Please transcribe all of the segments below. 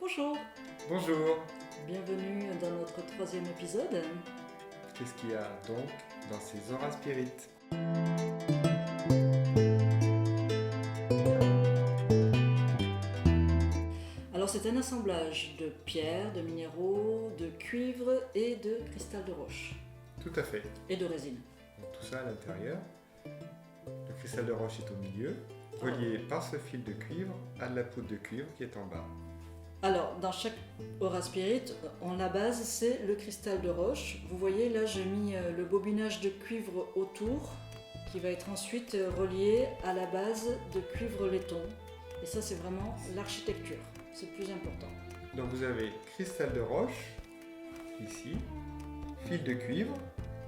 Bonjour, Bonjour. bienvenue dans notre troisième épisode. Qu'est-ce qu'il y a donc dans ces Aura Spirites? Alors c'est un assemblage de pierres, de minéraux, de cuivre et de cristal de roche Tout à fait. et de résine. Donc, tout ça à l'intérieur. Le cristal de roche est au milieu, relié par ce fil de cuivre à de la poudre de cuivre qui est en bas. Alors dans chaque Aura Spirit, en la base c'est le cristal de roche. Vous voyez là j'ai mis le bobinage de cuivre autour qui va être ensuite relié à la base de cuivre laiton. Et ça c'est vraiment l'architecture, c'est le plus important. Donc vous avez cristal de roche, ici, fil de cuivre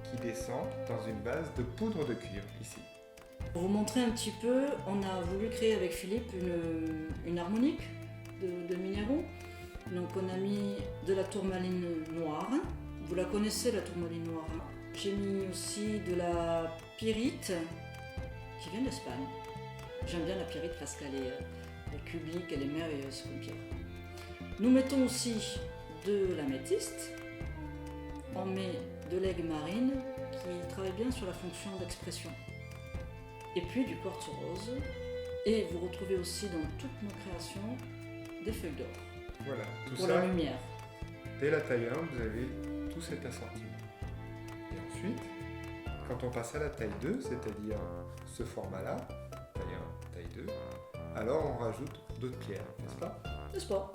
qui descend dans une base de poudre de cuivre, ici. Pour vous montrer un petit peu, on a voulu créer avec Philippe une harmonique de minéraux. Donc on a mis de la tourmaline noire. Vous la connaissez la tourmaline noire. J'ai mis aussi de la pyrite qui vient d'Espagne. J'aime bien la pyrite parce qu'elle est cubique, elle est merveilleuse comme pierre. Nous mettons aussi de l'améthyste. On met de l'aigle marine qui travaille bien sur la fonction d'expression. Et puis du quartz rose. Et vous retrouvez aussi dans toutes nos créations des feuilles d'or Voilà, tout pour ça, la lumière. dès la taille 1, vous avez tout cet assortiment. Et ensuite, quand on passe à la taille 2, c'est-à-dire ce format-là, taille 1, taille 2, alors on rajoute d'autres pierres, n'est-ce pas? N'est-ce pas?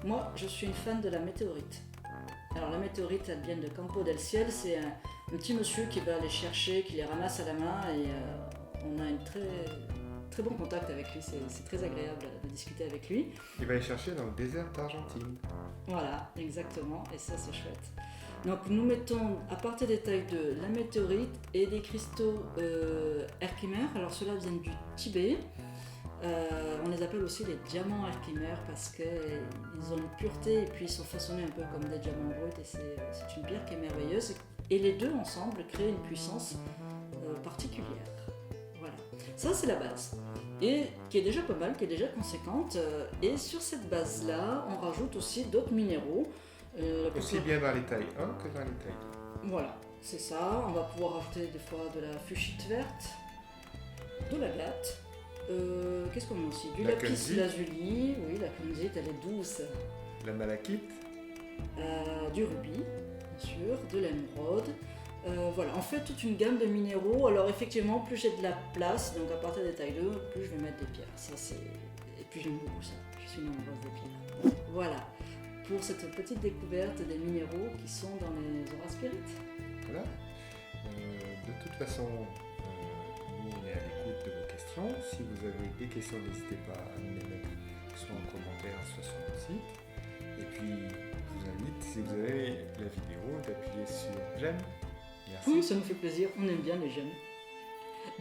Moi, je suis une fan de la météorite. Alors la météorite, elle vient de Campo del Ciel. C'est un petit monsieur qui va les chercher, qui les ramasse à la main et on a un très bon contact avec lui. C'est très agréable de discuter avec lui. Il va les chercher dans le désert d'Argentine. Voilà, exactement, et ça c'est chouette. Donc nous mettons à partir des tailles de la météorite et des cristaux Herkimer. Alors ceux-là viennent du Tibet. On les appelle aussi les diamants Herkimer parce qu'ils ont une pureté et puis ils sont façonnés un peu comme des diamants bruts et c'est une pierre qui est merveilleuse. Et les deux ensemble créent une puissance particulière. Voilà, ça c'est la base. Et qui est déjà pas mal, qui est déjà conséquente. Et sur cette base-là, on rajoute aussi d'autres minéraux. Aussi bien dans les tailles 1 que dans les tailles 2. Voilà, c'est ça. On va pouvoir rajouter des fois de la fuchsite verte, de la glatte. Qu'est-ce qu'on met aussi? Du La lapis kunzite. lazuli, oui, la kunzite, elle est douce. La malachite, Du rubis, bien sûr, de l'émeraude. Voilà, on fait toute une gamme de minéraux. Alors effectivement, plus j'ai de la place, donc à partir des tailles 2, plus je vais mettre des pierres. Ça, c'est... Et puis j'aime beaucoup ça, je suis une amoureuse des pierres. Voilà, pour cette petite découverte des minéraux qui sont dans les Aura Spirites. voilà. De toute façon, nous on est à l'écoute de vos questions. Si vous avez des questions, n'hésitez pas à nous les mettre soit en commentaire, soit sur le site. Et puis, je vous invite, si vous avez la vidéo, d'appuyer sur j'aime. Merci. Oui, ça nous fait plaisir, on aime bien les jeunes.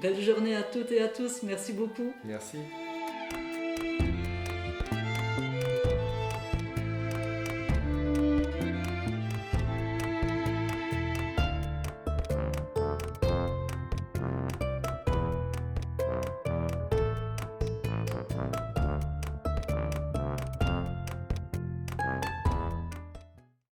Belle journée à toutes et à tous, merci beaucoup. Merci.